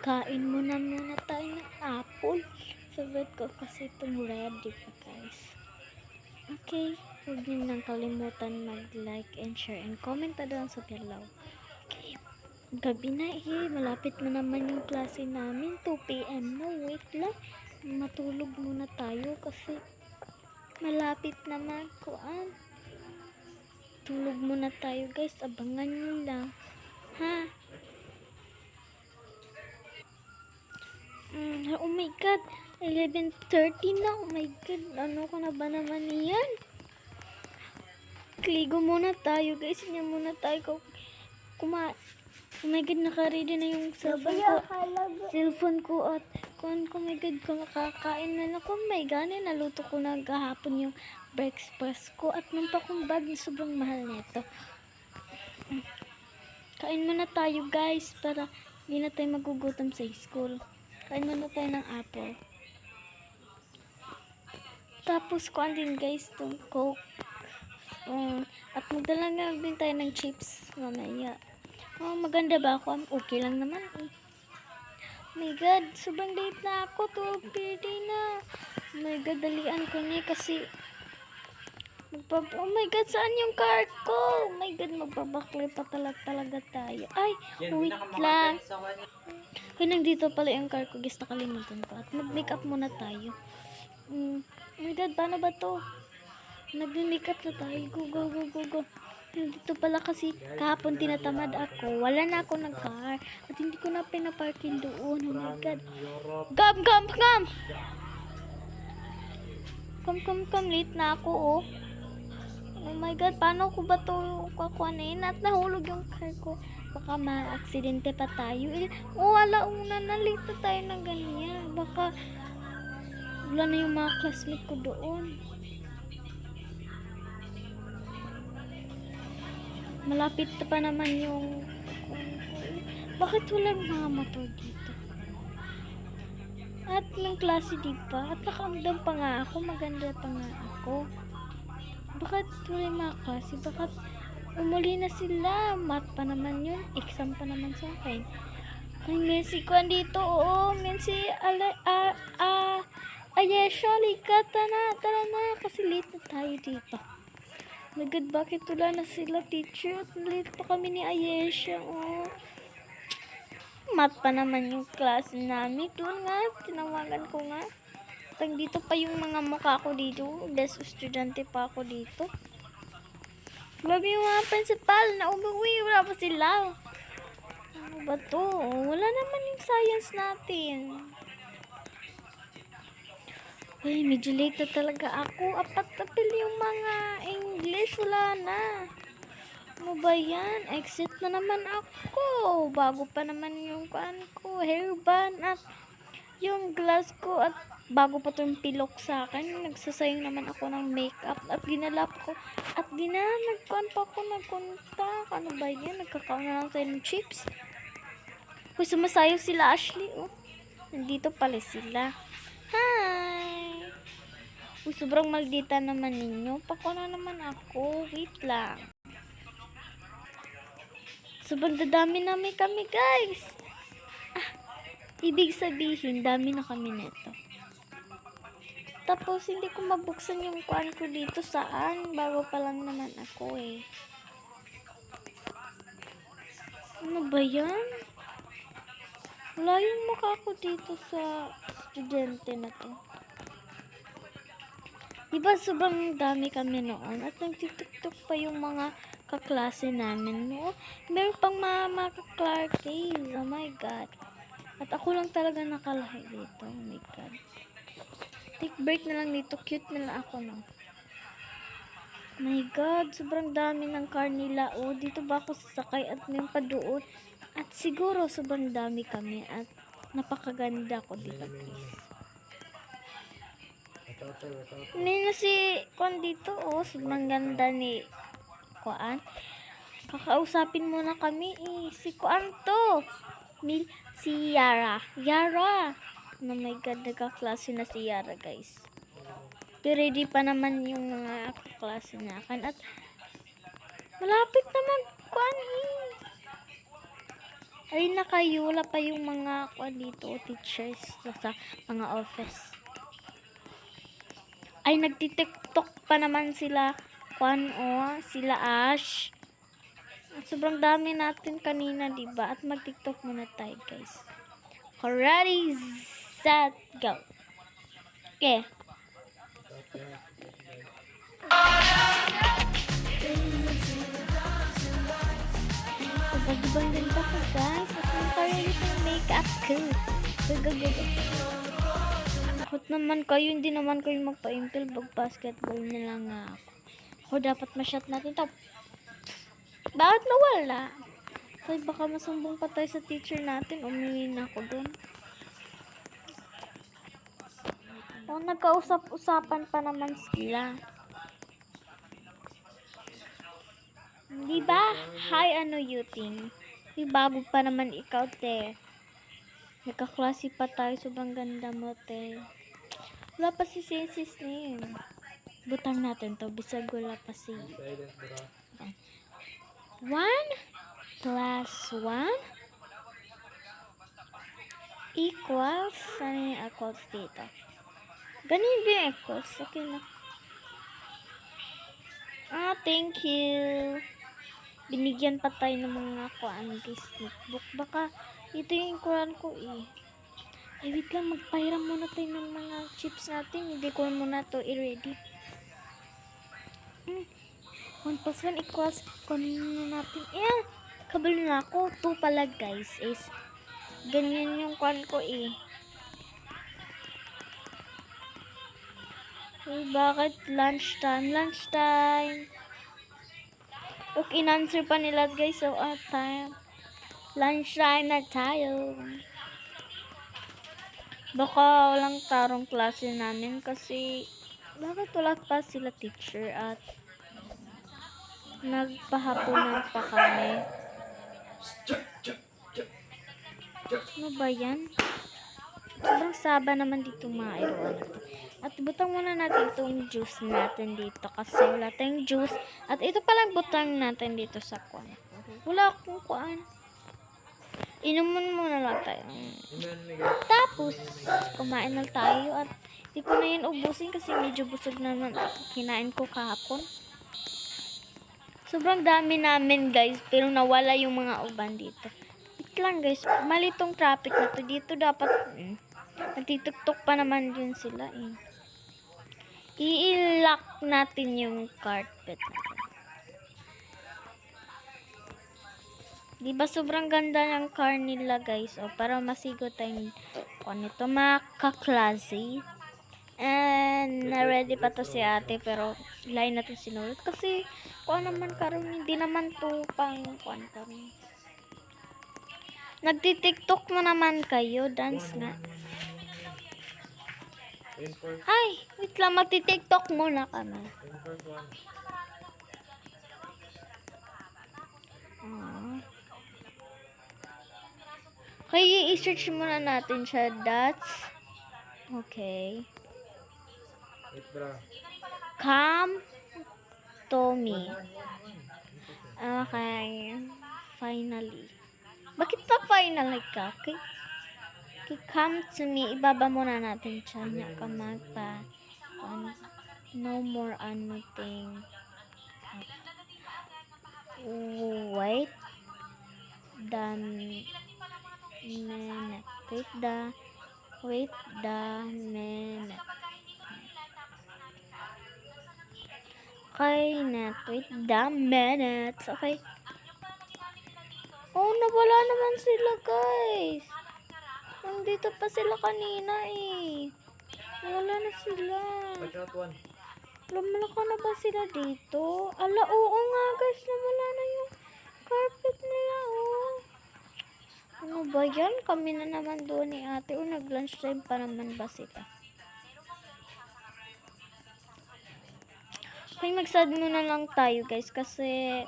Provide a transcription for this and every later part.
Kain muna tayo ng apple. Favorite ko kasi itong red, di ba guys? Okay, huwag niyo nang kalimutan mag-like and share and comment na doon sa below. Okay, gabi na malapit na naman yung klase namin. 2 PM na, wait lang. Matulog muna tayo kasi malapit na magkuan. Tulog muna tayo guys, abangan nyo lang. Ha? Oh my god, 11:30 na. Oh my god, ano ko na ba naman yan? Kligo muna tayo guys, hindi muna tayo kumain. Oh my god, naka-ready na yung cellphone ko at kung oh my god, kumakain na ako. Oh my god, naluto ko na gahapon yung breakfast ko at nung pa kong bag na sobrang mahal nito. Kain muna tayo guys para hindi na tayo magugutom sa school. Kain muna tayo ng apple. Tapos kuan din guys itong coke. At magdala nga din tayo ng chips mamaya. Maganda ba ako? Okay lang naman eh. Oh my god, sobrang late na ako. 12:30 na. Oh my god, dalian ko niya kasi oh my god, saan yung card ko? Oh my god, magbabaklay pa talaga tayo. Ay, wait lang. Kaya nandito pala yung card ko. Guys, nakalimutan ko. At mag-makeup muna tayo. Oh my god, paano ba to? Nag-makeup na tayo. Go. Dito pala kasi kahapon tinatamad ako. Wala na ako nag-car. At hindi ko na pinaparking doon. Oh my god. Come. Late na ako oh. Oh my god, paano ko ba to kakuanin? At nahulog yung car ko. Baka ma-aksidente pa tayo. Alauna na late na tayo ng ganyan. Baka wala na yung mga classmate ko doon. Malapit pa naman yung bakit walang mga motor dito? At ng klase diba? At nakaamdam pa nga ako. Maganda pa nga ako. Bakit walang mga klase? Bakit umuli na sila? Math pa naman yun. Exam pa naman sa akin. Ay, may si Kwan dito. Oo, may si Ayesha, likat. Tara na. Kasi late na tayo dito. My god, bakit wala na sila teacher? At late pa kami ni Ayesha. Math pa naman yung klase namin. Doon nga, tinawagan ko nga. Tang dito pa yung mga mukha ko dito. Des estudyante pa ako dito. Grabe yung mga principal na umuwi. Wala pa sila. Ano ba to? Wala naman yung science natin. Ay, medyo late na talaga ako. Apat na pil yung mga English. Wala na. Ano ba yan? Exit na naman ako. Bago pa naman yung kuan ko. Hairband at yung glass ko. At bago pa itong pilok sa akin. Nagsasayang naman ako ng makeup. At ginalap ko. At nagkuan pa ako nagkontak. Ano ba yan? Nagkakaon na lang tayo ng chips. Uy, sumasayaw sila Ashley. Nandito pala sila. Hi! Uy, sobrang maldita naman ninyo. Pako na naman ako. Wait lang. Sobrang dadami namin kami, guys. Ibig sabihin, dami na kami neto. Tapos, hindi ko mabuksan yung kuan ko dito. Saan? Bago pa lang naman ako eh. Ano ba yan? Wala yung mukha ko dito sa estudyante na to. Diba sobrang dami kami noon at nagtituktok pa yung mga kaklase namin, no? Meron pang mga ka-Clarkies. Oh my god. At ako lang talaga nakalahi dito. Oh my god. Take break na lang dito. Cute na lang ako, no? Oh my god. Sobrang dami ng car nila. Dito ba ako sasakay at may pa doon. At siguro sobrang dami kami at napakaganda ko, diba guys? May na si Kwan dito, sobrang ganda ni Kwan. Kakausapin muna kami si Kwan to. Si Yara. Oh my god, nagkaklase na si Yara guys. Pero ready pa naman yung mga kaklase na akin. At malapit naman Kwan Ay na kayo, wala pa yung mga dito, teachers sa mga office. Ay, nagtitiktok pa naman sila, sila Ash. Sobrang dami natin kanina, diba? At mag-tiktok muna tayo, guys. Ready, set, go. Okay. Sobrang ganda ko, guys. At yung parang yung makeup ko. Go. Takot naman kayo, hindi naman kayo magpa-impel. Basketball nila nga ako. Ako dapat ma-shot natin to. Bakit nawala? Ay, baka masumbong pa tayo sa teacher natin. Umuwi na ako dun. O, nagkausap-usapan pa naman sila. Di ba? Hi, ano you think? Bago pa naman ikaw, te. Nagkaklase pa tayo. Sobrang ganda mo, te. Wala pa si Sis na yun. Butang natin to. Bisag wala pa si 1 plus 1 equals, ano yung equals dito? Ganun ba yung equals? Okay na. Thank you. Binigyan pa tayo ng mga notebook. Baka ito yung kuran ko eh. Ay, wait lang. Magpahiram muna tayo ng mga chips natin. Hindi ko muna to i-ready. 1 plus 1 equals, kunin natin. Kabalo na ako. 2 pala, guys. Is, ganyan yung kuran ko eh. Ay, bakit lunchtime? Okay, in-answer pa nila, guys. So, time. Lunchtime na tayo. Baka walang tarong klase namin kasi bakit wala pa sila teacher at nagpahaponan pa kami. Ano ba yan? Sobrang saba naman dito mga iruan. At butang muna natin itong juice natin dito kasi wala tayong juice. At ito palang butang natin dito sa kuwan. Wala akong kuwan. Inuman muna lang tayo. Tapos, kumain na tayo at di ko na yan ubusin kasi medyo busog naman ako. Kinain ko kahapon. Sobrang dami namin, guys, pero nawala yung mga uban dito. Wait lang, guys. Mali tong traffic na to. Dito dapat, nagtituktok pa naman dun sila eh. I-lock natin yung carpet natin. Diba sobrang ganda ng car nila, guys? O, para masigo tayong nito, mga kaklase. And, na-ready pa to si ate, pero line natin sinulot. Kasi, naman karon hindi naman to pang karon. Nagtitiktok mo naman kayo, dance nga. Ay, wait lang, magtitiktok muna kami. Kaya i-search muna natin siya. That's okay. Come to me. Okay. Finally. Bakit pa finally ka? Okay. Come to me. Ibaba muna natin siya. Magpa. No more anything. Wait. Wait the minute. Okay, wait the minutes. Okay. Nawala naman sila, guys. Nandito pa sila kanina eh. Wala na sila. Lumala ka na ba sila dito? Ala, oo nga, guys. Nawala na yung carpet nila, oh. Ano ba yan? Kami na naman doon ni ate. Nag-lunchtime pa naman ba sila? Okay, mag-sad muna lang tayo, guys. Kasi,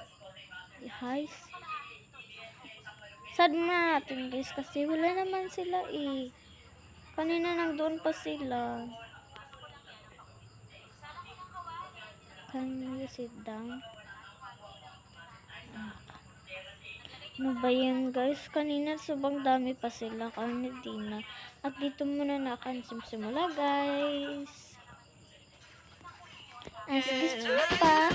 sad muna natin, guys. Kasi wala naman sila eh. Kanina nang pa sila. Can you sit down? Ano ba yan guys? Kanina sobrang dami pa sila, kaya di na. At dito muna nakasimula guys. As gusto nyo pa,